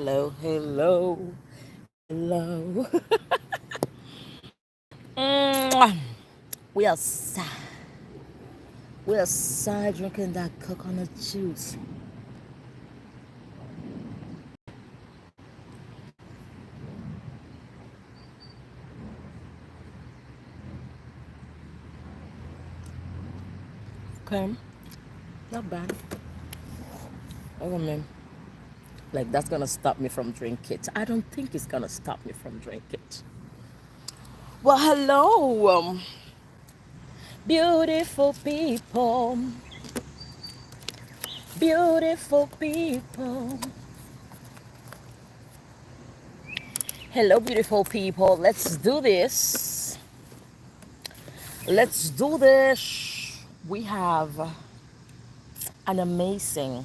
Hello, hello, hello. Mwah. we outside. We outside drinking that coconut juice. Okay, not bad. Oh man, like that's gonna stop me from drinking it. I don't think it's gonna stop me from drinking it. Well, hello, beautiful people, beautiful people. Hello, beautiful people. Let's do this. Let's do this. We have an amazing,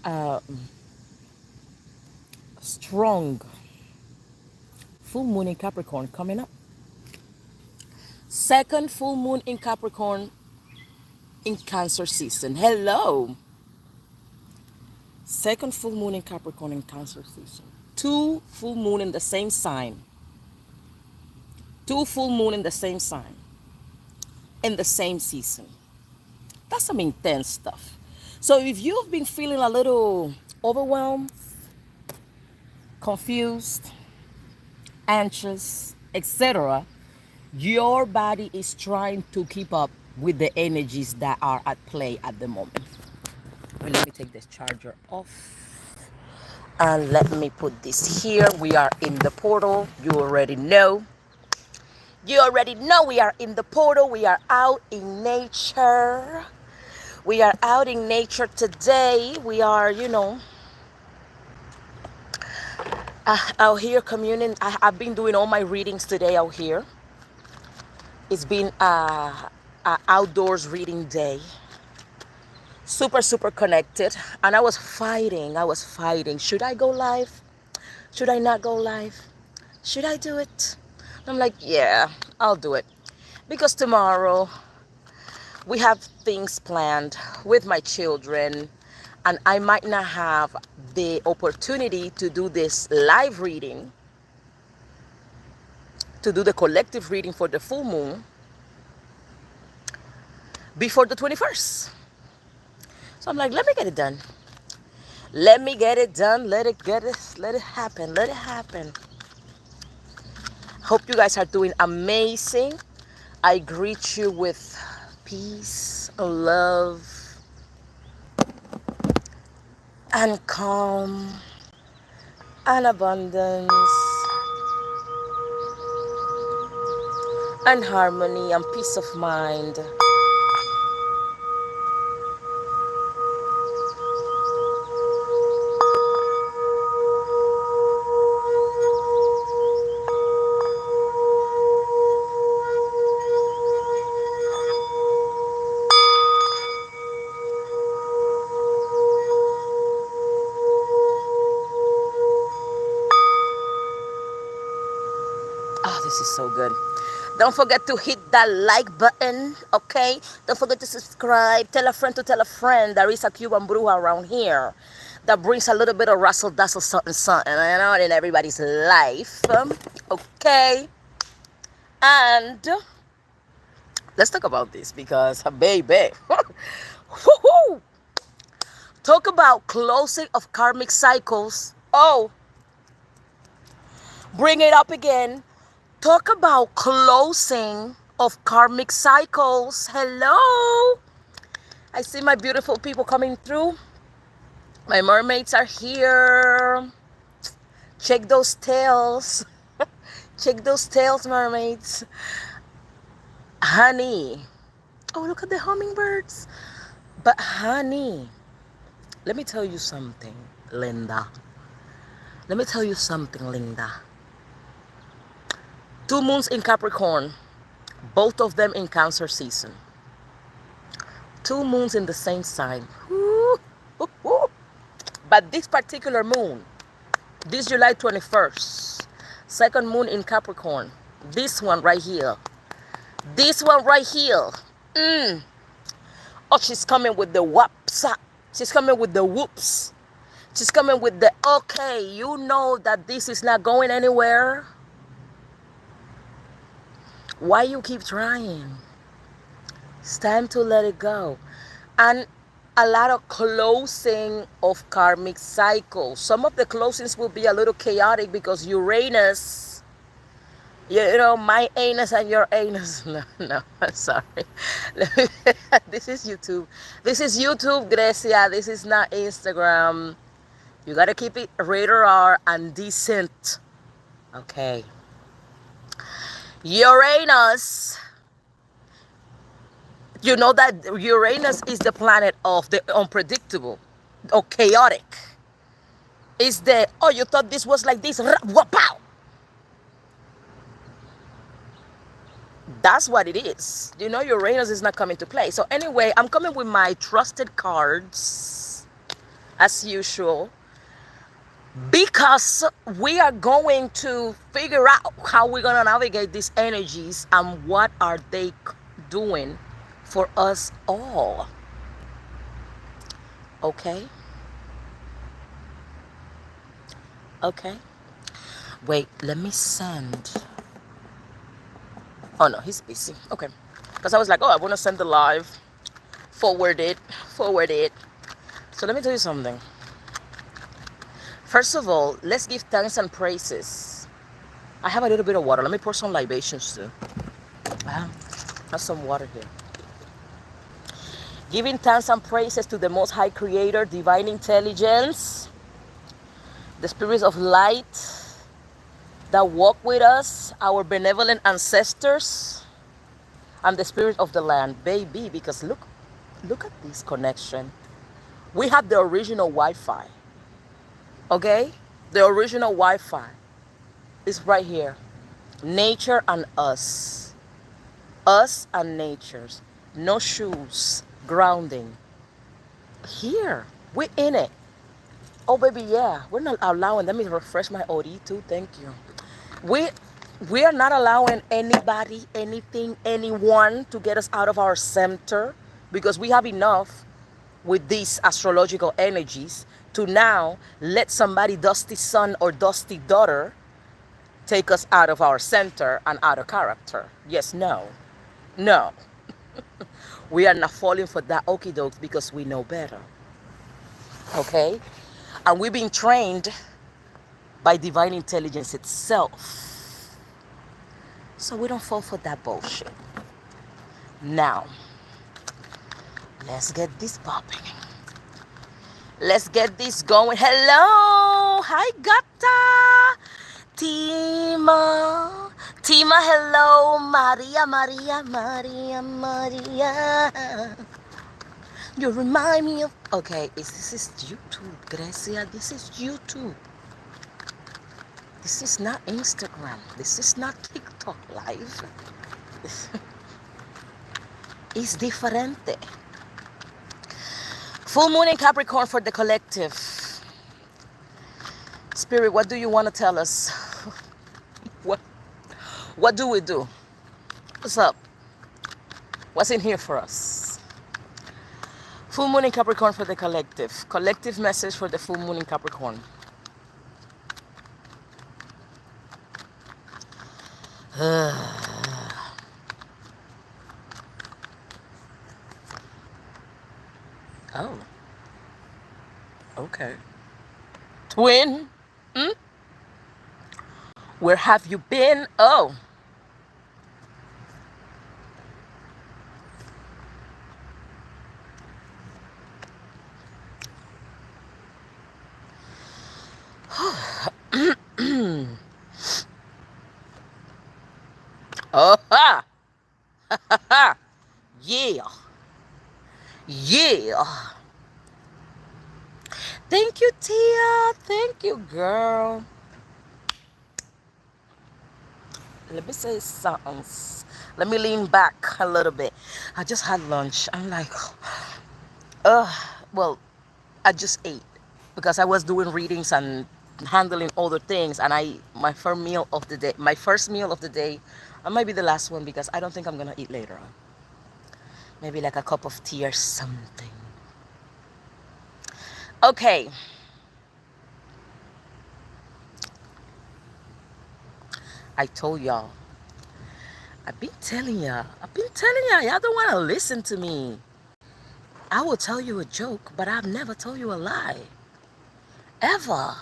uh, strong full moon in Capricorn coming up. Second full moon in Capricorn in Cancer season. Hello. Second full moon in Capricorn in Cancer season. Two full moon in the same sign. Two full moon in the same sign. In the same season. That's some intense stuff. So if you've been feeling a little overwhelmed, confused, anxious, etc., your body is trying to keep up with the energies that are at play at the moment. Well, let me take this charger off and let me put this here. We are in the portal. You already know. You already know we are in the portal. We are out in nature. We are out in nature today. We are, out here communing. I've been doing all my readings today out here. It's been a outdoors reading day. Super, super connected. And I was fighting. Should I go live? Should I not go live? Should I do it? I'm like, yeah, I'll do it. Because tomorrow we have things planned with my children, and I might not have the opportunity to do this live reading, to do the collective reading for the full moon before the 21st. So I'm like, let me get it done. Let me get it done. Let it happen. Let it happen. Hope you guys are doing amazing. I greet you with peace, love, and calm, and abundance, and harmony, and peace of mind. Oh, this is so good. Don't forget to hit that like button, okay? Don't forget to subscribe. Tell a friend to tell a friend. There is a Cuban bruja around here that brings a little bit of rustle, dazzle, something, something, in everybody's life, okay? And let's talk about this because, baby, woo-hoo. Talk about closing of karmic cycles. Oh, bring it up again. Talk about closing of karmic cycles. Hello. I see my beautiful people coming through. My mermaids are here. Check those tails. Check those tails, mermaids. Honey. Oh, look at the hummingbirds. But honey, let me tell you something, Linda. Let me tell you something, Linda. 2 moons in Capricorn, both of them in Cancer season. 2 moons in the same sign. Woo, woo, woo. But this particular moon, this July 21st, second moon in Capricorn, this one right here, this one right here. Oh, she's coming with the whoops. She's coming with the whoops. She's coming with the, okay, you know that this is not going anywhere. Why you keep trying? It's time to let it go. And a lot of closing of karmic cycles. Some of the closings will be a little chaotic because Uranus, you know, my anus and your anus. No, no, I'm sorry. This is YouTube. This is YouTube, Grecia. This is not Instagram. You gotta keep it rated R and decent. Okay. Uranus. You know that Uranus is the planet of the unpredictable or chaotic. It's the, oh, you thought this was like this. Pow! That's what it is. You know, Uranus is not coming to play. So anyway, I'm coming with my trusted cards, as usual, because we are going to figure out how we're going to navigate these energies and what are they doing for us all. Okay? Okay. Wait, let me send. Oh no, he's busy. Okay. Because I was like, oh, I want to send the live. Forward it. Forward it. So let me tell you something. First of all, let's give thanks and praises. I have a little bit of water. Let me pour some libations too. I have some water here. Giving thanks and praises to the Most High Creator, Divine Intelligence, the spirits of light that walk with us, our benevolent ancestors, and the spirit of the land, baby. Because look at this connection. We have the original Wi-Fi. Okay, the original Wi-Fi is right here. Nature and us and natures. No shoes, grounding. Here, we're in it. Oh baby, yeah, we're not allowing. Let me refresh my OD too. Thank you. We are not allowing anybody, anything, anyone to get us out of our center, because we have enough with these astrological energies to now let somebody, dusty son or dusty daughter, take us out of our center and out of character. Yes, no. We are not falling for that okie dokes because we know better. Okay? And we've been trained by divine intelligence itself. So we don't fall for that bullshit. Now, let's get this popping. Let's get this going. Hello. Hi, Gata. Tima. Tima, hello. Maria, Maria, Maria, Maria. You remind me of... Okay, this is YouTube, Grecia. This is YouTube. This is not Instagram. This is not TikTok live. It's diferente. Full moon in Capricorn for the collective. Spirit, what do you want to tell us? What do we do? What's up? What's in here for us? Full moon in Capricorn for the collective. Collective message for the full moon in Capricorn. Oh. Okay. Twin? Where have you been? Oh. Oh ha! Ha ha! Yeah! Yeah! Thank you, Tia. Thank you, girl. Let me say something. Let me lean back a little bit. I just had lunch. I'm like, well, I just ate because I was doing readings and handling other things, and my first meal of the day, and might be the last one because I don't think I'm gonna eat later on. Maybe like a cup of tea or something. Okay. I told y'all. I've been telling y'all. I've been telling y'all. Y'all don't want to listen to me. I will tell you a joke, but I've never told you a lie. Ever.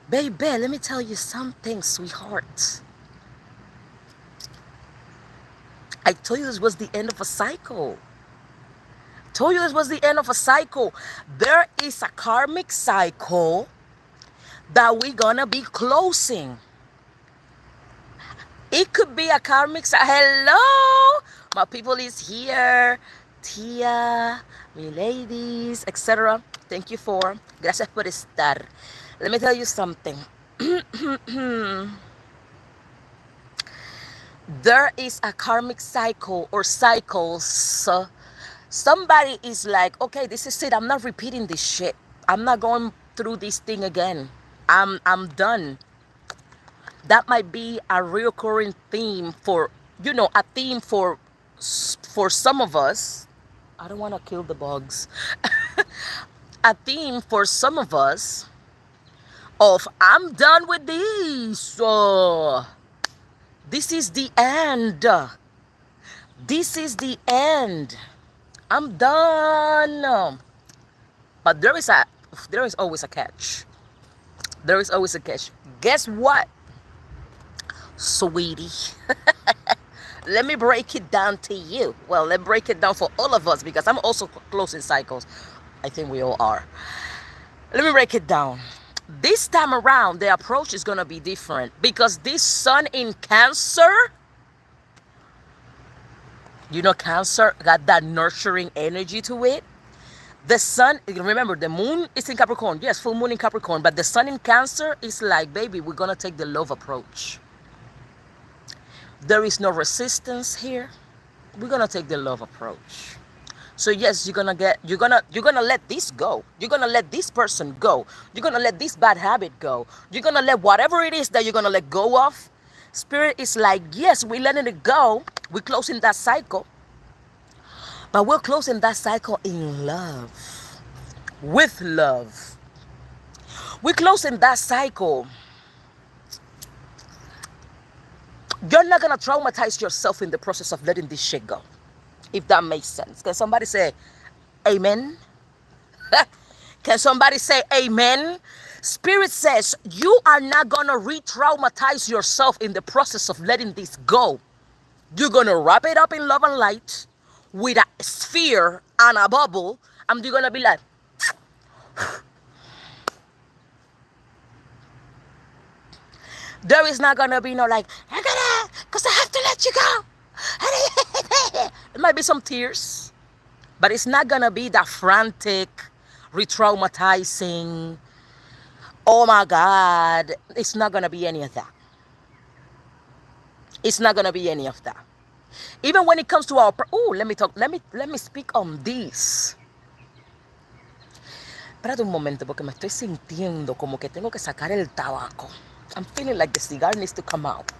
Baby, let me tell you something, sweetheart. I told you this was the end of a cycle. Told you this was the end of a cycle. There is a karmic cycle that we're gonna be closing. It could be a karmic cycle. Hello, my people is here. Tia, my ladies, etc. Thank you for. Gracias por estar. Let me tell you something. There is a karmic cycle or cycles. Somebody is like, okay, this is it. I'm not repeating this shit. I'm not going through this thing again. I'm done. That might be a recurring theme for, a theme for some of us. I don't want to kill the bugs. A theme for some of us of I'm done with this. This is the end. This is the end. I'm done. But there is always a catch. There is always a catch. Guess what, sweetie? Let me break it down to you. Well, let's break it down for all of us because I'm also closing cycles. I think we all are. Let me break it down. This time around, the approach is going to be different because this sun in Cancer, Cancer got that nurturing energy to it. The sun, remember, the moon is in Capricorn. Yes, full moon in Capricorn. But the sun in Cancer is like, baby, we're going to take the love approach. There is no resistance here. We're going to take the love approach. So yes, you're gonna let this go. You're gonna let this person go. You're gonna let this bad habit go. You're gonna let whatever it is that you're gonna let go of. Spirit is like, yes, we're letting it go. We're closing that cycle. But we're closing that cycle in love. With love. We're closing that cycle. You're not gonna traumatize yourself in the process of letting this shit go. If that makes sense. Can somebody say amen? Can somebody say amen? Spirit says you are not going to re-traumatize yourself in the process of letting this go. You're going to wrap it up in love and light with a sphere and a bubble. And you're going to be like, there is not going to be no like, because I have to let you go. It might be some tears, but it's not gonna be that frantic, re-traumatizing. Oh my God, it's not gonna be any of that. It's not gonna be any of that. Even when it comes to our, let me speak on this. Espérate un momento porque me estoy sintiendo como que tengo que sacar el tabaco. I'm feeling like the cigar needs to come out.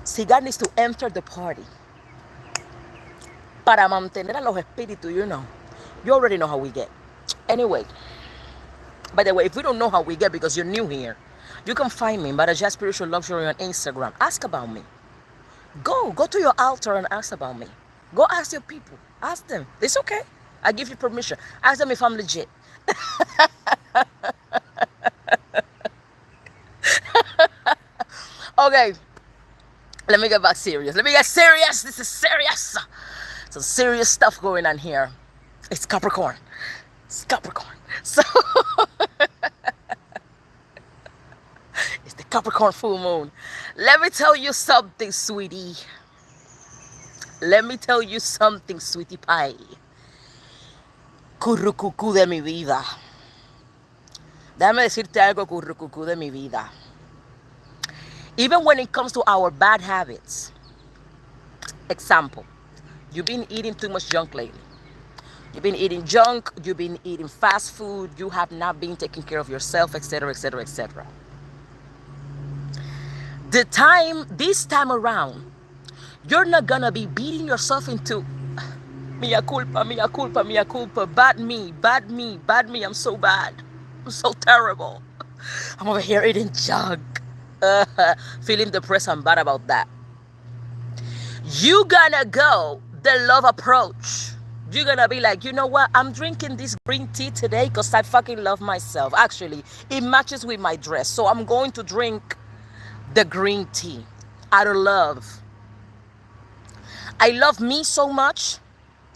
Cigar needs to enter the party. Para mantener a los espíritus, You already know how we get. Anyway, by the way, if we don't know how we get because you're new here, you can find me, Baraja Spiritual Luxury on Instagram. Ask about me. Go to your altar and ask about me. Go ask your people. Ask them. It's okay. I give you permission. Ask them if I'm legit. Okay. Let me get back serious. Let me get serious. This is serious. Some serious stuff going on here. It's Capricorn. It's Capricorn. So, it's the Capricorn full moon. Let me tell you something, sweetie. Let me tell you something, sweetie pie. Currucucú de mi vida. Déjame decirte algo, currucucú de mi vida. Even when it comes to our bad habits. Example, you've been eating too much junk lately. You've been eating junk, you've been eating fast food, you have not been taking care of yourself, etc., etc., etc. This time around, you're not gonna be beating yourself into mea culpa, mea culpa, mea culpa, bad me, bad me, bad me, I'm so bad. I'm so terrible. I'm over here eating junk. Feeling depressed and bad about that. You gonna go the love approach. You're gonna be like, you know what? I'm drinking this green tea today because I fucking love myself. Actually, it matches with my dress. So I'm going to drink the green tea out of love. I love me so much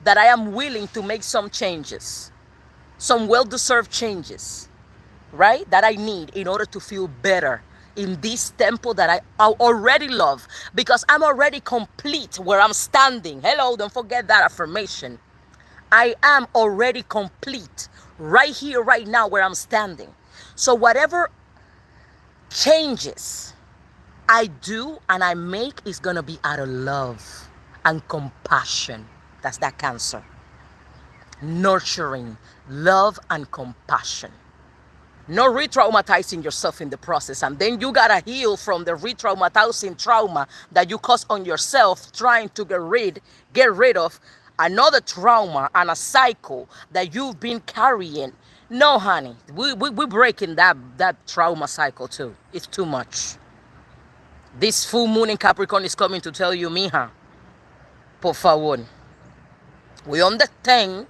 that I am willing to make some changes, some well-deserved changes, right? That I need in order to feel better in this tempo that I already love, because I'm already complete where I'm standing. Hello, don't forget that affirmation. I am already complete right here, right now where I'm standing. So whatever changes I do and I make is going to be out of love and compassion. That's that Cancer. Nurturing, love and compassion. No re-traumatizing yourself in the process. And then you got to heal from the re-traumatizing trauma that you caused on yourself, trying to get rid of another trauma and a cycle that you've been carrying. No, honey, we're breaking that trauma cycle too. It's too much. This full moon in Capricorn is coming to tell you, mija, por favor. We on the thing.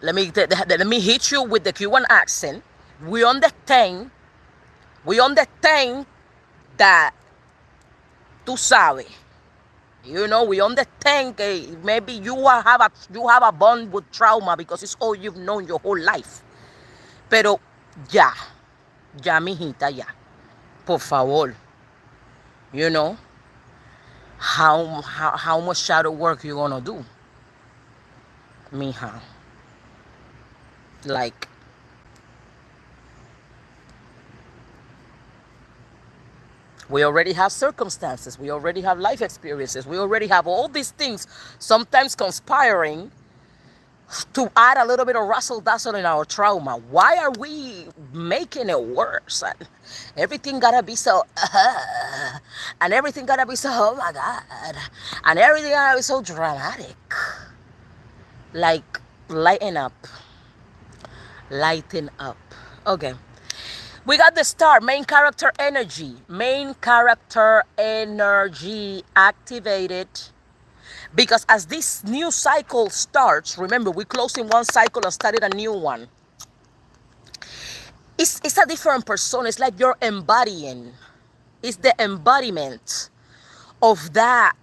Let me hit you with the Cuban accent. We on the thing that tú sabes. You know, we on the thing. Maybe you have a bond with trauma because it's all you've known your whole life. Pero ya, mijita, ya. Por favor. You know, how much shadow work you gonna do, mija? Like, we already have circumstances, we already have life experiences, we already have all these things, sometimes conspiring to add a little bit of razzle dazzle in our trauma. Why are we making it worse? And everything gotta be so, and everything gotta be so, oh my God, and everything gotta be so dramatic. Like, lighten up. Okay. We got the star, main character energy. Main character energy activated. Because as this new cycle starts, remember, we're closing one cycle and started a new one. It's a different persona. It's like you're embodying. It's the embodiment of that,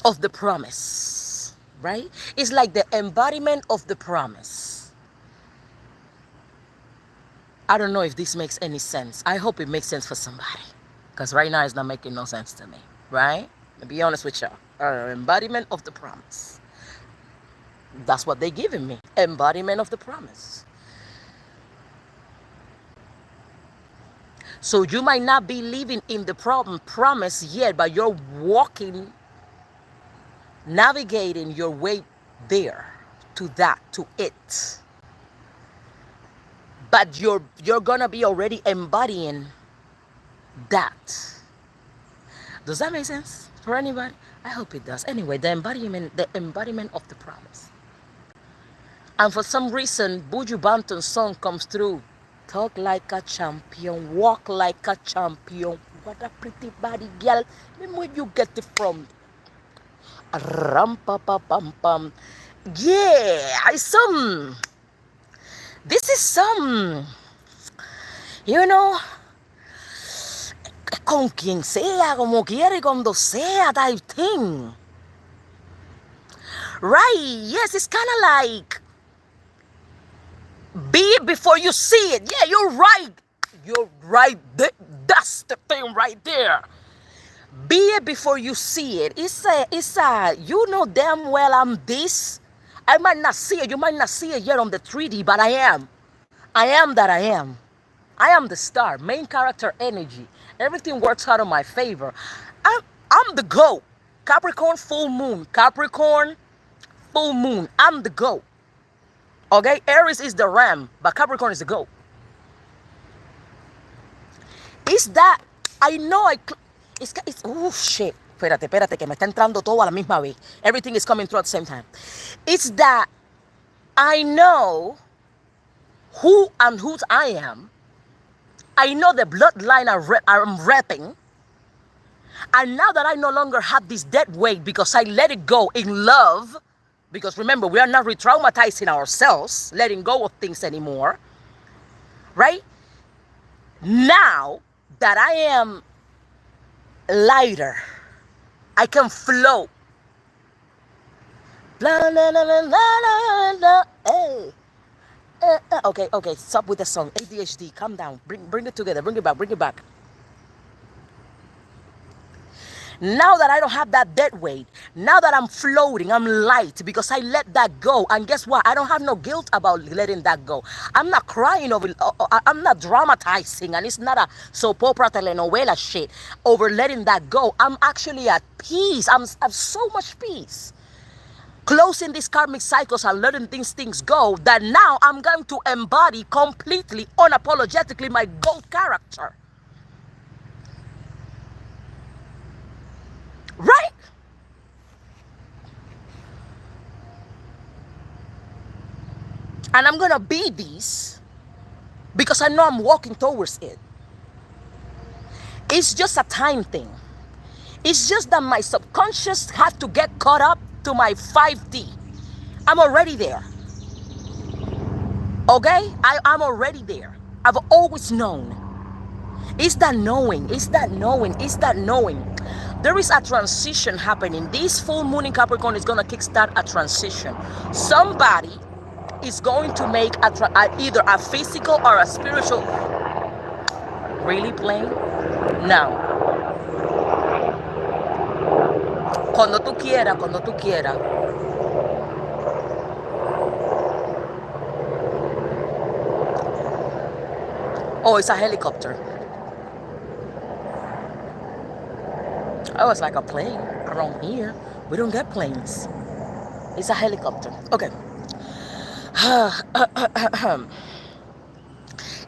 of the promise, right? It's like the embodiment of the promise. I don't know if this makes any sense. I hope it makes sense for somebody, because right now it's not making no sense to me, right? To be honest with y'all, embodiment of the promise. That's what they're giving me, embodiment of the promise. So you might not be living in the promise yet, but you're walking, navigating your way there, to it. But you're gonna be already embodying that. Does that make sense for anybody? I hope it does. Anyway, the embodiment of the promise. And for some reason, Buju Banton's song comes through. Talk like a champion, walk like a champion. What a pretty body, girl. Where you get it from? Ram pa pa pam pam. Yeah, this is some, you know, con quien sea, como quiere, cuando sea type thing. Right, yes, it's kind of like, be it before you see it. Yeah, you're right. You're right. That's the thing right there. Be it before you see it. It's a, you know damn well I'm this. I might not see it. You might not see it yet on the 3D, but I am. I am that I am. I am the star, main character energy. Everything works out in my favor. I'm the GOAT. Capricorn, full moon. Capricorn, full moon. I'm the GOAT. Okay? Aries is the ram, but Capricorn is the GOAT. It's that, I know it's oh shit. Espérate, que me está entrando todo a la misma vez. Everything is coming through at the same time. It's that I know who and whose I am. I know the bloodline I'm repping. And now that I no longer have this dead weight because I let it go in love, because remember, we are not re traumatizing ourselves, letting go of things anymore, right? Now that I am lighter, I can float. Blah, blah, blah, blah, blah, blah. Hey. Okay, stop with the song. ADHD, calm down. Bring it together. Bring it back. Bring it back. Now that I don't have that dead weight, now that I'm floating, I'm light because I let that go. And guess what? I don't have no guilt about letting that go. I'm not crying over, I'm not dramatizing, and it's not a soap opera telenovela shit over letting that go. I'm actually at peace. I have so much peace. Closing these karmic cycles and letting things go, that now I'm going to embody completely, unapologetically my GOAT character. Right? And I'm going to be this because I know I'm walking towards it. It's just a time thing. It's just that my subconscious has to get caught up to my 5D. I'm already there. Okay? I'm already there. I've always known. It's that knowing. It's that knowing. It's that knowing. There is a transition happening. This full moon in Capricorn is going to kickstart a transition. Somebody is going to make either a physical or a spiritual. Really plain? Now. Cuando tú quieras, cuando tú quieras. Oh, it's a helicopter. Oh, it's like a plane around here. We don't get planes. It's a helicopter. Okay.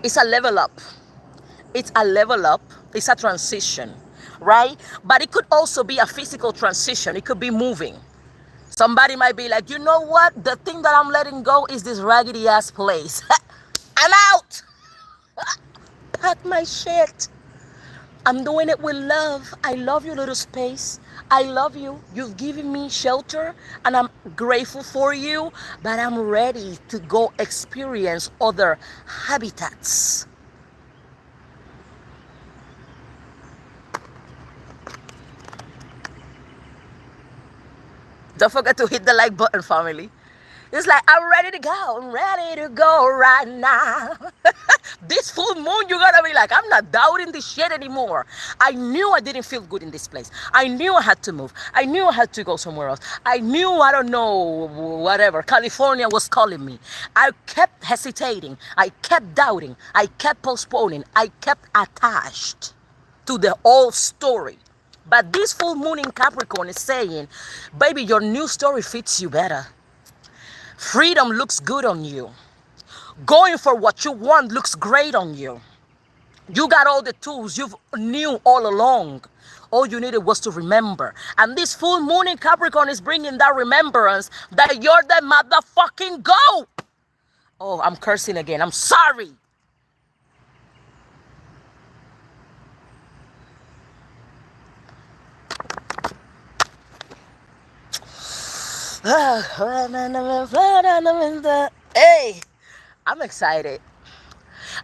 It's a level up. It's a level up. It's a transition, right? But it could also be a physical transition. It could be moving. Somebody might be like, you know what? The thing that I'm letting go is this raggedy ass place. I'm out. Pack my shit. I'm doing it with love. I love your little space. I love you. You've given me shelter and I'm grateful for you, but I'm ready to go experience other habitats. Don't forget to hit the like button, family. It's like, I'm ready to go. I'm ready to go right now. This full moon, you're going to be like, I'm not doubting this shit anymore. I knew I didn't feel good in this place. I knew I had to move. I knew I had to go somewhere else. I knew, I don't know, whatever, California was calling me. I kept hesitating. I kept doubting. I kept postponing. I kept attached to the old story. But this full moon in Capricorn is saying, baby, your new story fits you better. Freedom looks good on you. Going for what you want looks great on you. You got all the tools you knew all along. All you needed was to remember. And this full moon in Capricorn is bringing that remembrance that you're the motherfucking GOAT. Oh, I'm cursing again. I'm sorry. Hey, I'm excited.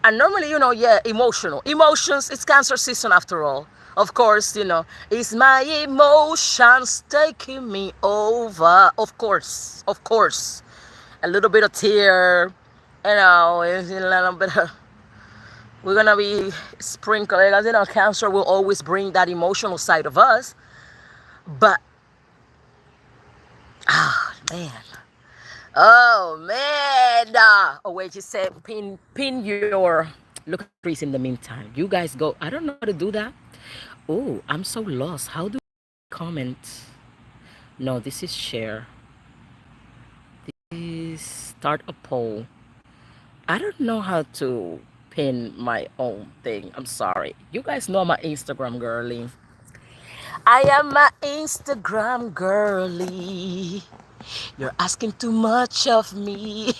And normally, yeah, emotional. Emotions, it's Cancer season after all. Of course, it's my emotions taking me over. Of course. A little bit of tear, it's a little bit of, we're going to be sprinkling. Cancer will always bring that emotional side of us. But, man. Oh, man. Oh, wait, you said pin your, look at Chris in the meantime. You guys go, I don't know how to do that. Oh, I'm so lost. How do I comment? No, this is share. This is start a poll. I don't know how to pin my own thing. I'm sorry. You guys know I'm an Instagram girly. I am an Instagram girly. You're asking too much of me.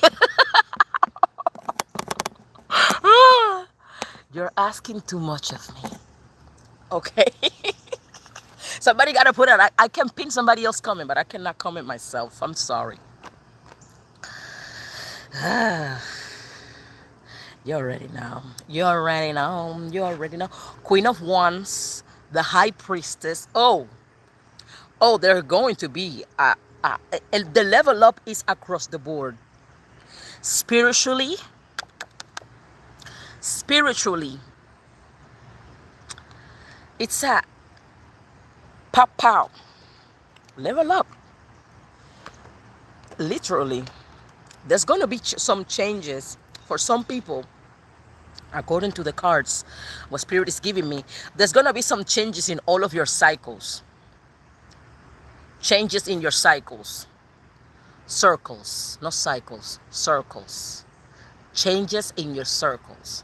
You're asking too much of me. Okay? Somebody got to put it. I can pin somebody else comment, but I cannot comment myself. I'm sorry. You already know. You already know. You already know. Queen of Wands, the High Priestess. Oh, they're going to be. And the level up is across the board. Spiritually, it's a pop pow. Level up. Literally, there's going to be some changes for some people. According to the cards, what Spirit is giving me, there's going to be some changes in all of your cycles. Changes in your cycles. Circles, not cycles, circles. Changes in your circles.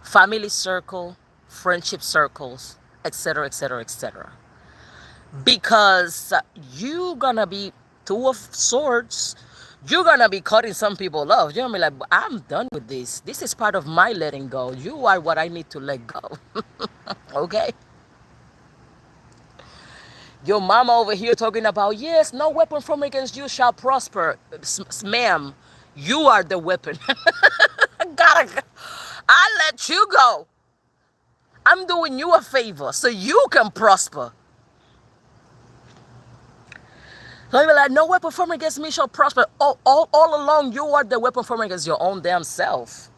Family circle, friendship circles, etc., etc., etc. Because you're going to be Two of Swords. You're going to be cutting some people off. You're going to be like, I'm done with this. This is part of my letting go. You are what I need to let go. Okay? Your mama over here talking about, yes, no weapon formed against you shall prosper. Ma'am, you are the weapon. I let you go. I'm doing you a favor so you can prosper. So you're like, no weapon formed against me shall prosper. All along, you are the weapon formed against your own damn self.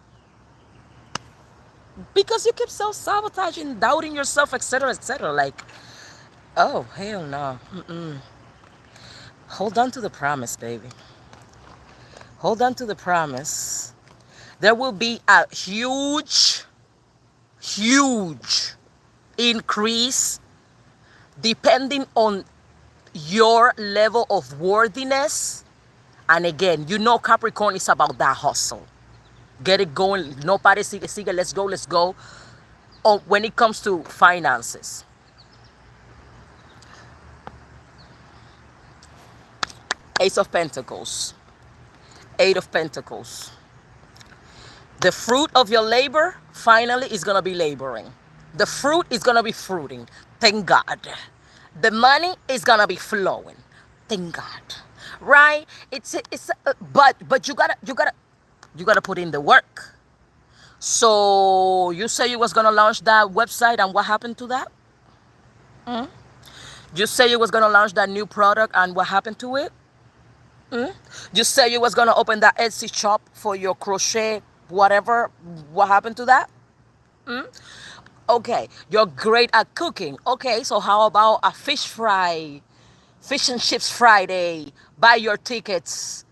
Because you keep self-sabotaging, doubting yourself, etc., etc. Like, oh, hell no. Hold on to the promise, baby. Hold on to the promise. There will be a huge increase depending on your level of worthiness. And again, you know Capricorn is about that hustle. Get it going. Nobody sigue, let's go. Oh, when it comes to finances. Ace of Pentacles. Eight of Pentacles. The fruit of your labor finally is going to be laboring. The fruit is going to be fruiting. Thank God. The money is going to be flowing. Thank God. Right? But you gotta put in the work. So you say you was going to launch that website, and what happened to that? You say you was going to launch that new product, and what happened to it? You say you was going to open that Etsy shop for your crochet, whatever. What happened to that? Okay, you're great at cooking. Okay, so how about a fish and chips Friday? Buy your tickets,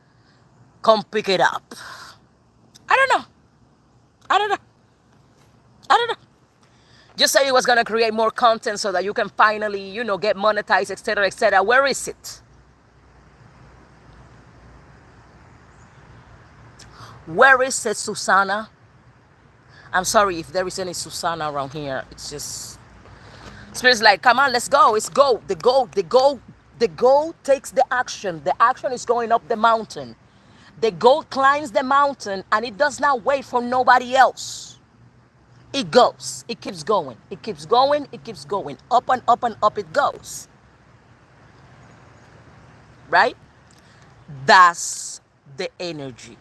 come pick it up. I don't know. You say you was going to create more content so that you can finally, get monetized, etc., etc. Where is it? Where is it, Susanna? I'm sorry if there is any Susanna around here. It's just, Spirit's like, come on, let's go. It's go. The goat takes the action. The action is going up the mountain. The goat climbs the mountain and it does not wait for nobody else. It goes. It keeps going. It keeps going. It keeps going. Up and up and up it goes. Right? That's the energy.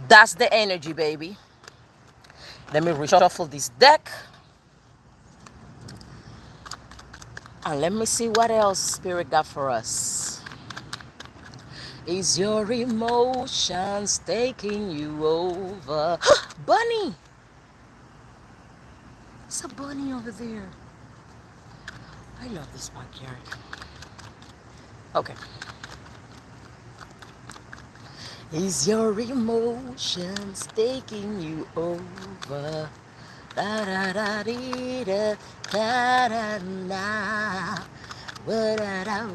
That's the energy, baby. Let me reshuffle this deck. And let me see what else Spirit got for us. Is your emotions taking you over? Bunny! It's a bunny over there. I love this backyard. Okay. Is your emotions taking you over? Da da da dee da da da da. What da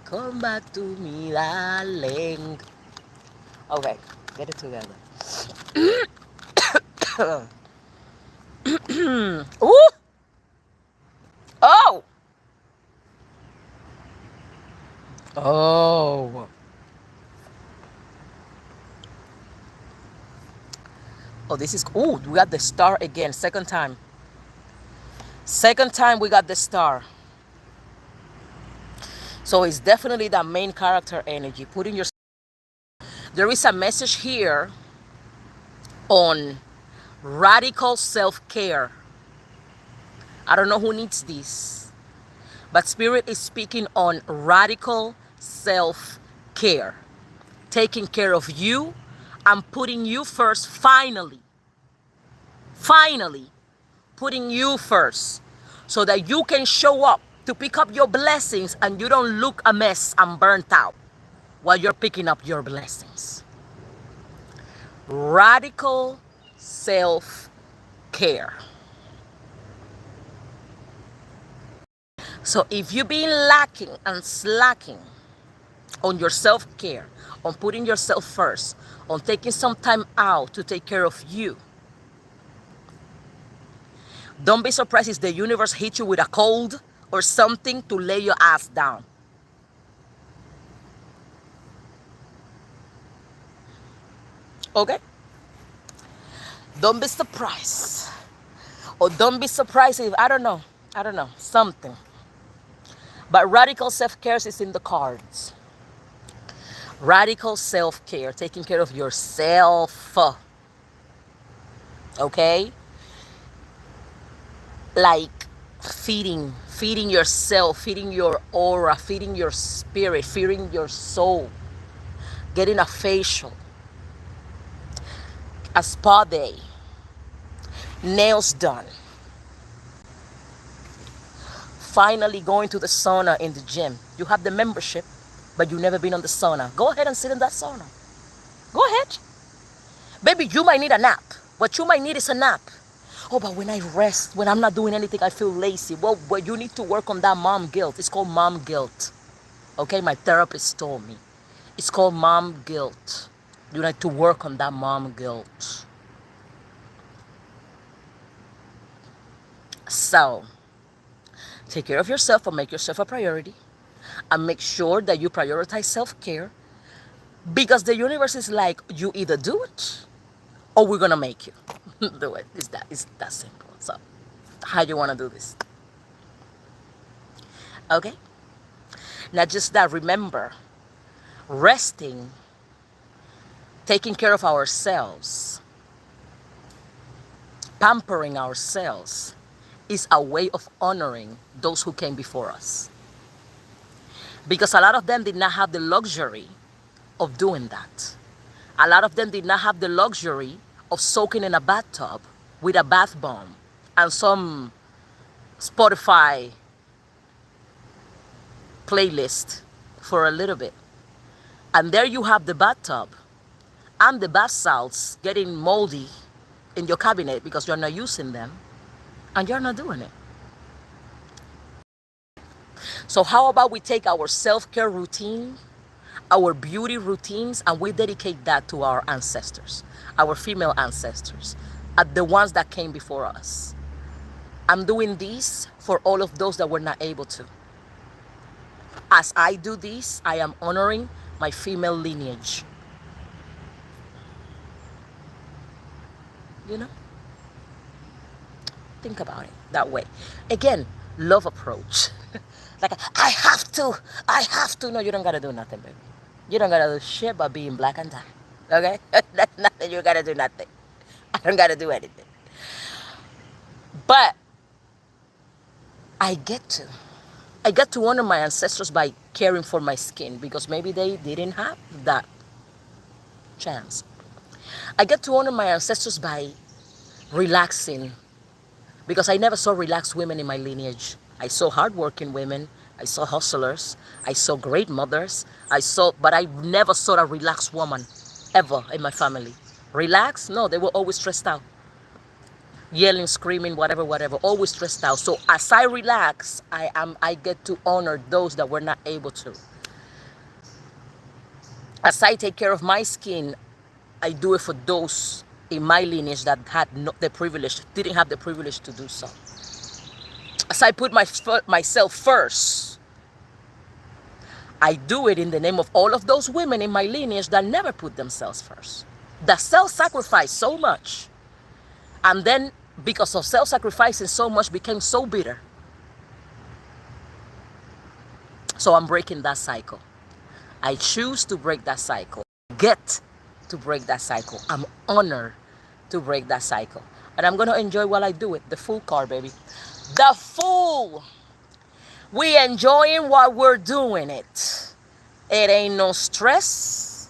come back to me, darling. Okay, get it together. Ooh! Oh! Oh! Oh, this is, oh, we got the star again. Second time. Second time we got the star. So it's definitely that main character energy. Putting your, there is a message here on radical self-care. I don't know who needs this, but Spirit is speaking on radical self-care. Taking care of you and putting you first, finally putting you first so that you can show up to pick up your blessings and you don't look a mess and burnt out while you're picking up your blessings. Radical self-care. So if you've been lacking and slacking on your self-care, on putting yourself first, on taking some time out to take care of you, don't be surprised if the universe hits you with a cold or something to lay your ass down. Okay? Don't be surprised. Or don't be surprised if, I don't know, something. But radical self-care is in the cards. Radical self-care, taking care of yourself. Okay? Like feeding yourself, feeding your aura, feeding your spirit, feeding your soul. Getting a facial, a spa day, nails done. Finally going to the sauna in the gym. You have the membership, but you've never been on the sauna. Go ahead and sit in that sauna. Go ahead. Baby, you might need a nap. What you might need is a nap. Oh, but when I rest, when I'm not doing anything, I feel lazy. Well, you need to work on that mom guilt. It's called mom guilt. Okay, my therapist told me. It's called mom guilt. You need to work on that mom guilt. So, take care of yourself and make yourself a priority. And make sure that you prioritize self-care. Because the universe is like, you either do it or we're going to make you do it. It's that simple. So, how do you want to do this? Okay? Not just that, remember, resting, taking care of ourselves, pampering ourselves is a way of honoring those who came before us. Because a lot of them did not have the luxury of doing that. A lot of them did not have the luxury of soaking in a bathtub with a bath bomb and some Spotify playlist for a little bit. And there you have the bathtub and the bath salts getting moldy in your cabinet because you're not using them and you're not doing it. So how about we take our self-care routine, our beauty routines, and we dedicate that to our ancestors, our female ancestors, the ones that came before us. I'm doing this for all of those that were not able to. As I do this, I am honoring my female lineage. You know? Think about it that way. Again, love approach. Like, I have to. No, you don't gotta do nothing, baby. You don't gotta do shit but being black and tan. Okay? That's nothing. You gotta do nothing. I don't gotta do anything. But I get to honor my ancestors by caring for my skin because maybe they didn't have that chance. I get to honor my ancestors by relaxing because I never saw relaxed women in my lineage. I saw hardworking women. I saw hustlers. I saw great mothers. But I never saw a relaxed woman ever in my family. Relaxed? No, they were always stressed out. Yelling, screaming, whatever, always stressed out. So as I relax, I get to honor those that were not able to. As I take care of my skin, I do it for those in my lineage that had not the privilege, didn't have the privilege to do so. As I put myself first, I do it in the name of all of those women in my lineage that never put themselves first, that self-sacrifice so much And then, because of self-sacrificing so much, became so bitter. So I'm breaking that cycle. I choose to break that cycle. Get to break that cycle. I'm honored to break that cycle. And I'm going to enjoy while I do it. The Fool card, baby. The Fool. We enjoying while we're doing it. It ain't no stress.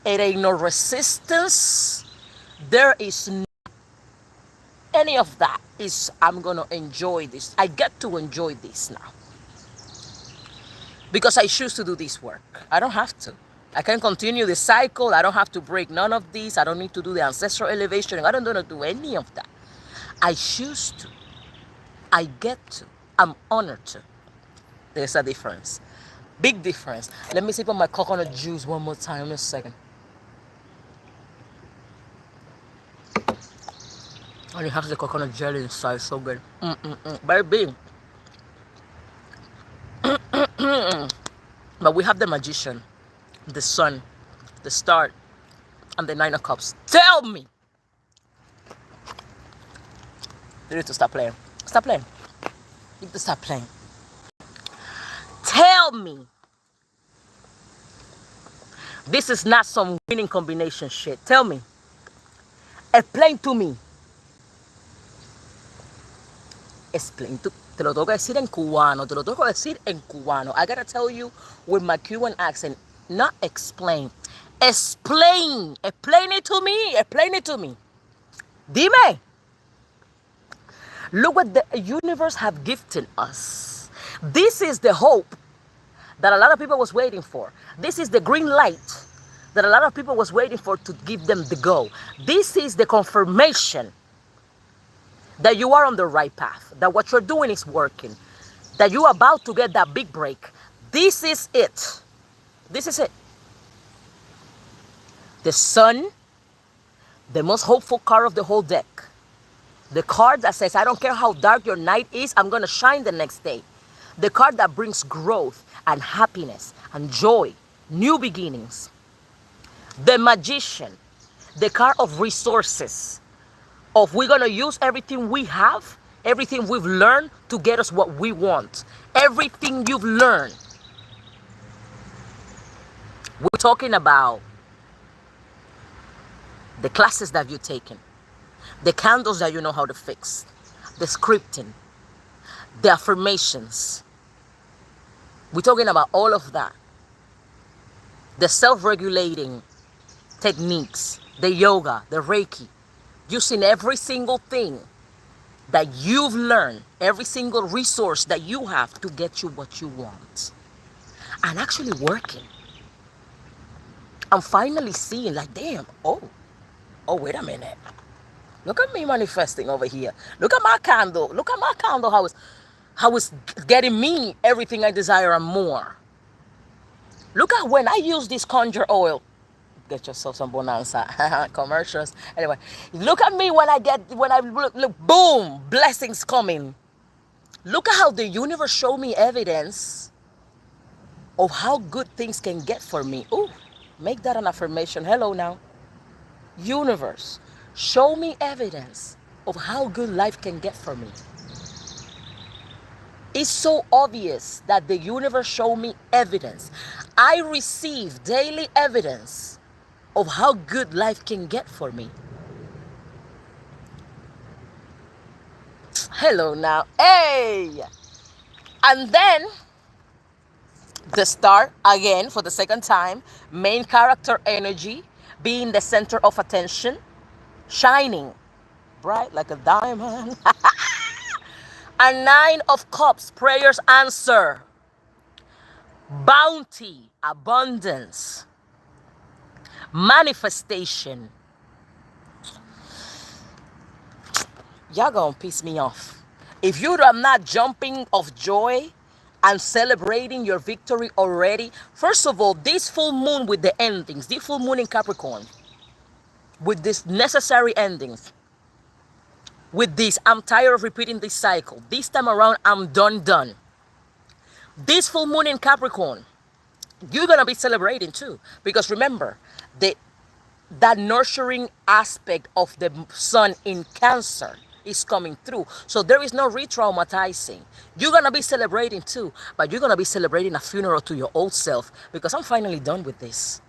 It ain't no resistance. There is no any of that. Is I'm going to enjoy this. I get to enjoy this now. Because I choose to do this work. I don't have to. I can continue the cycle. I don't have to break none of these. I don't need to do the ancestral elevation. I don't need to do any of that. I choose to. I get to. I'm honored to. There's a difference. Big difference. Let me sip on my coconut juice one more time in a second. And it has the coconut jelly inside. So good. Baby. But we have the Magician, the Sun, the Star, and the Nine of Cups. Tell me. You need to stop playing. Stop playing. You need to stop playing. Tell me. This is not some winning combination shit. Tell me. Explain to me. Explain to Te lo tengo que decir en cubano. Te lo tengo que decir en cubano. I gotta tell you with my Cuban accent. Not explain. Explain. Explain it to me. Explain it to me. Dime. Look what the universe have gifted us. This is the hope that a lot of people was waiting for. This is the green light that a lot of people was waiting for to give them the go. This is the confirmation that you are on the right path, that what you're doing is working, that you're about to get that big break. This is it. This is it. The Sun, the most hopeful card of the whole deck. The card that says, I don't care how dark your night is, I'm going to shine the next day. The card that brings growth and happiness and joy, new beginnings. The Magician, the card of resources. Of we're going to use everything we have, everything we've learned to get us what we want. Everything you've learned. We're talking about the classes that you've taken, the candles that you know how to fix, the scripting, the affirmations. We're talking about all of that. The self-regulating techniques, the yoga, the Reiki. Using every single thing that you've learned, every single resource that you have to get you what you want. And actually working. I'm finally seeing like, damn, oh, wait a minute. Look at me manifesting over here. Look at my candle. Look at my candle, how it's getting me everything I desire and more. Look at when I use this conjure oil. Get yourself some bonanza commercials. Anyway, look at me when I look, boom, blessings coming. Look at how the universe showed me evidence of how good things can get for me. Ooh, make that an affirmation. Hello now. Universe, show me evidence of how good life can get for me. It's so obvious that the universe showed me evidence. I receive daily evidence of how good life can get for me. Hello now. Hey! And then, the Star, again, for the second time, main character energy, being the center of attention, shining, bright like a diamond. A Nine of Cups, prayers answer. Bounty, abundance. Manifestation. Y'all gonna piss me off. If you are not jumping of joy and celebrating your victory already, first of all, this full moon with the endings, this full moon in Capricorn, with these necessary endings, with this, I'm tired of repeating this cycle. This time around, I'm done. This full moon in Capricorn, you're gonna be celebrating too. Because remember, the that nurturing aspect of the sun in Cancer is coming through. So there is no re-traumatizing. You're going to be celebrating too, but you're going to be celebrating a funeral to your old self, because I'm finally done with this.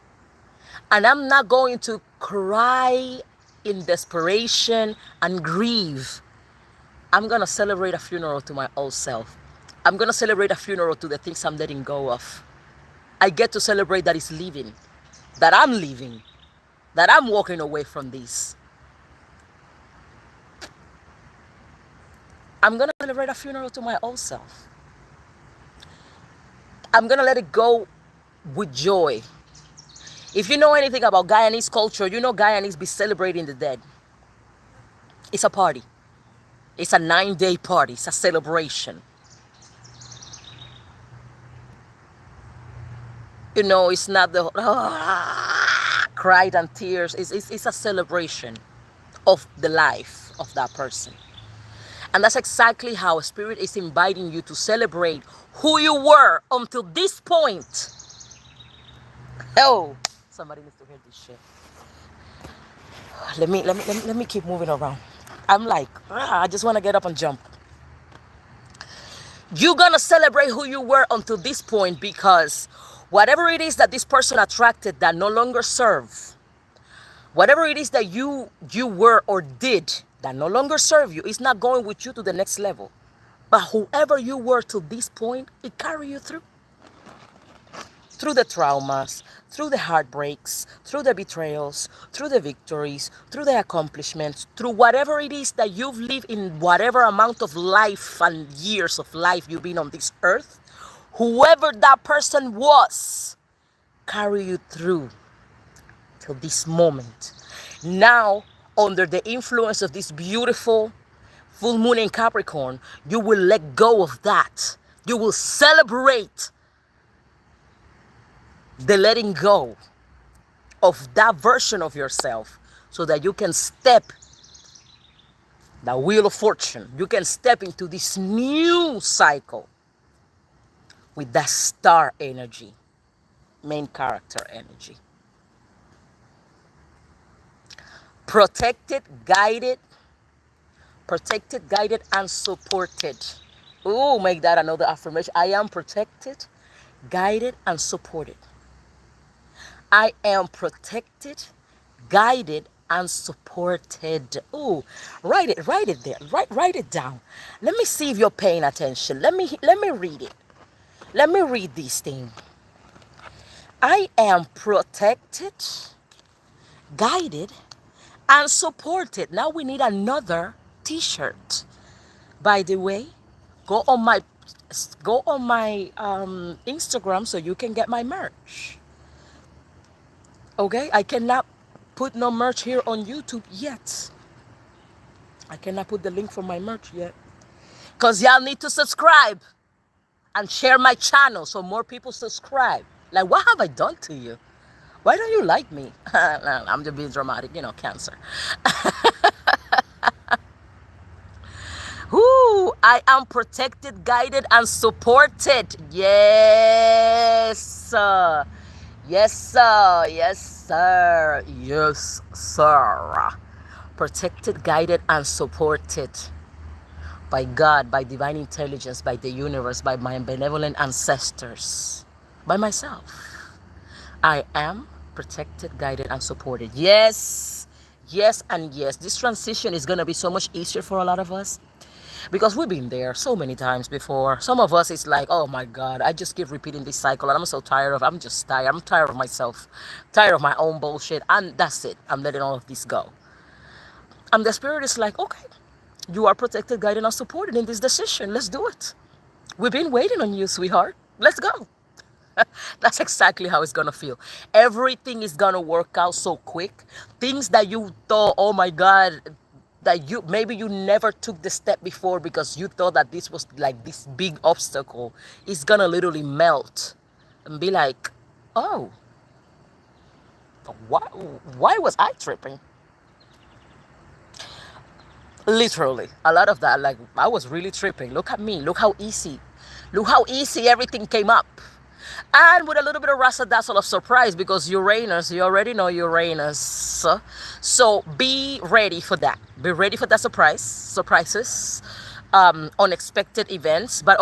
And I'm not going to cry in desperation and grieve. I'm going to celebrate a funeral to my old self. I'm going to celebrate a funeral to the things I'm letting go of. I get to celebrate that it's leaving, that I'm leaving, that I'm walking away from this. I'm going to celebrate a funeral to my old self. I'm going to let it go with joy. If you know anything about Guyanese culture, you know Guyanese be celebrating the dead. It's a party. It's a 9-day party. It's a celebration. You know, it's not the cried and tears. It's a celebration of the life of that person. And that's exactly how Spirit is inviting you to celebrate who you were until this point. Oh, somebody needs to hear this shit. Let me keep moving around. I'm like, I just want to get up and jump. You're going to celebrate who you were until this point, because whatever it is that this person attracted that no longer serve, whatever it is that you were or did that no longer serve you, is not going with you to the next level. But whoever you were to this point, it carry you through. Through the traumas, through the heartbreaks, through the betrayals, through the victories, through the accomplishments, through whatever it is that you've lived in whatever amount of life and years of life you've been on this earth, whoever that person was, carry you through till this moment. Now, under the influence of this beautiful full moon in Capricorn, you will let go of that. You will celebrate the letting go of that version of yourself, so that you can step the wheel of fortune. You can step into this new cycle with that star energy, main character energy. Protected, guided, and supported. Oh, make that another affirmation. I am protected, guided, and supported. I am protected, guided, and supported. Oh, write it there. Write it down. Let me see if you're paying attention. Let me read it. Let me read this thing. I am protected, guided, and supported. Now we need another t-shirt. By the way, go on my Instagram so you can get my merch. Okay, I cannot put no merch here on YouTube yet. I cannot put the link for my merch yet, because y'all need to subscribe and share my channel so more people subscribe. Like, what have I done to you? Why don't you like me? I'm just being dramatic, you know, Cancer. Whoo, I am protected, guided, and supported. Yes, sir. Yes, sir. Yes, sir. Yes, sir. Protected, guided, and supported by God, by divine intelligence, by the universe, by my benevolent ancestors, by myself. I am protected, guided, and supported. Yes, yes, and yes. This transition is going to be so much easier for a lot of us, because we've been there so many times before. Some of us, it's like, oh my God, I just keep repeating this cycle and I'm so tired of, I'm just tired. I'm tired of myself, tired of my own bullshit. And that's it. I'm letting all of this go. And the Spirit is like, okay, you are protected, guided, and supported in this decision. Let's do it. We've been waiting on you, sweetheart. Let's go. That's exactly how it's going to feel. Everything is going to work out so quick. Things that you thought, oh my God, that maybe you never took the step before because you thought that this was like this big obstacle, is gonna literally melt and be like, oh, why was I tripping? Literally, a lot of that, like, I was really tripping. Look at me. Look how easy everything came up. And with a little bit of razzle dazzle of surprise because Uranus, you already know Uranus. So be ready for that. Be ready for that surprises, unexpected events. But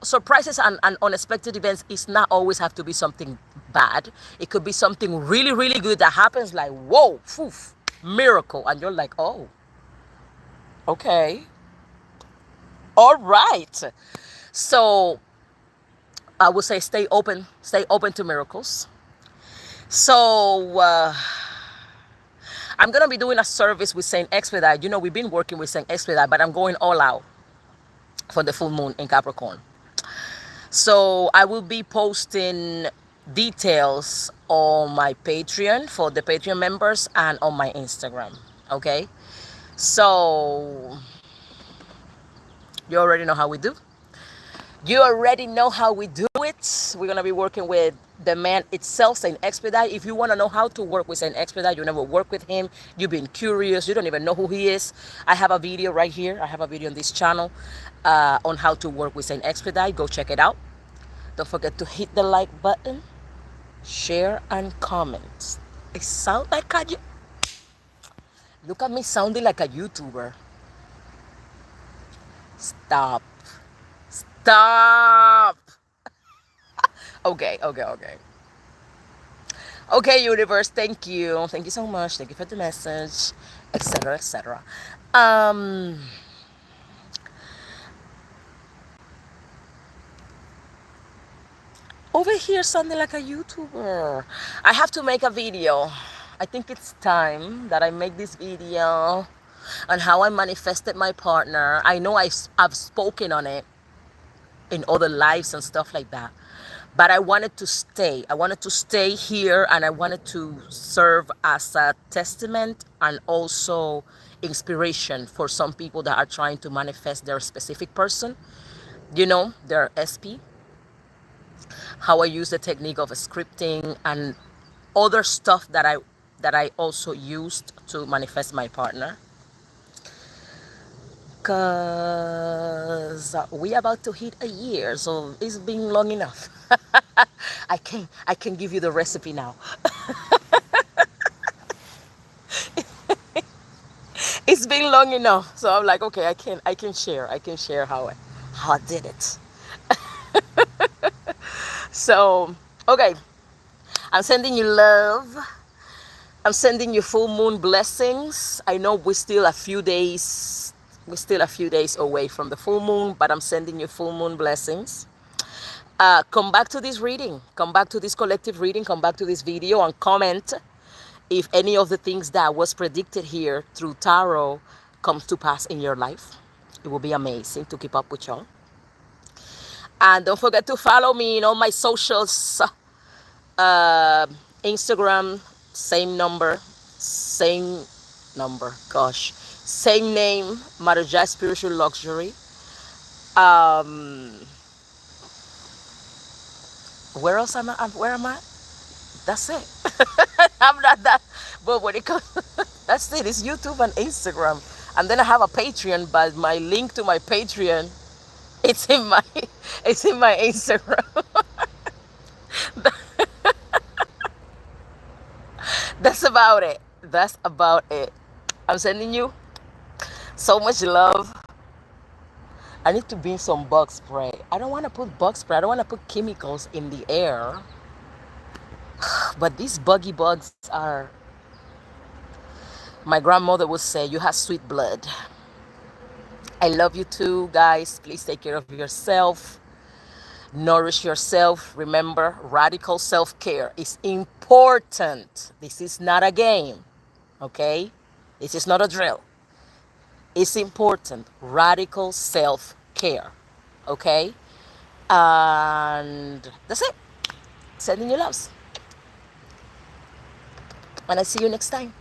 surprises and unexpected events is not always have to be something bad. It could be something really, really good that happens like, whoa, poof, miracle. And you're like, oh, okay. All right. So I would say stay open to miracles. So I'm gonna be doing a service with Saint Expedite. You know, we've been working with Saint Expedite, but I'm going all out for the full moon in Capricorn. So I will be posting details on my Patreon for the Patreon members and on my Instagram. Okay, so you already know how we do. You already know how we do it. We're going to be working with the man itself, Saint Expedite. If you want to know how to work with Saint Expedite, you never work with him, you've been curious, you don't even know who he is, I have a video right here. I have a video on this channel on how to work with Saint Expedite. Go check it out. Don't forget to hit the like button, share, and comment. I sound like a... Look at me sounding like a YouTuber. Stop. Stop. Okay. Okay, universe, thank you. Thank you so much. Thank you for the message, etc., etc. Over here sounding like a YouTuber. I have to make a video. I think it's time that I make this video on how I manifested my partner. I know I've spoken on it in other lives and stuff like that, but I wanted to stay. I wanted to stay here, and I wanted to serve as a testament and also inspiration for some people that are trying to manifest their specific person, you know, their SP. How I use the technique of scripting and other stuff that I also used to manifest my partner. Cause we about to hit a year, so it's been long enough. I can give you the recipe now. It's been long enough, so I'm like, okay, I can share how I did it. So okay, I'm sending you love. I'm sending you full moon blessings. I know we're still a few days away from the full moon, but I'm sending you full moon blessings. Come back to this reading. Come back to this collective reading. Come back to this video and comment if any of the things that was predicted here through tarot comes to pass in your life. It will be amazing to keep up with y'all. And don't forget to follow me in all my socials. Instagram, same number, gosh, same name, Maraja Spiritual Luxury. Where else am I? Where am I? That's it. I'm not that, but when it comes, that's it. It's YouTube and Instagram, and then I have a Patreon. But my link to my Patreon, it's in my Instagram. That's about it. That's about it. I'm sending you so much love. I need to bring some bug spray. I don't want to put bug spray. I don't want to put chemicals in the air. But these buggy bugs are... My grandmother would say, you have sweet blood. I love you too, guys. Please take care of yourself. Nourish yourself. Remember, radical self-care is important. This is not a game, okay? This is not a drill. It's important. Radical self-care, okay? And that's it. Sending you loves. And I'll see you next time.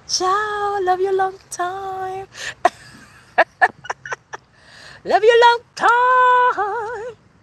Ciao. Love you long time. Love you long time.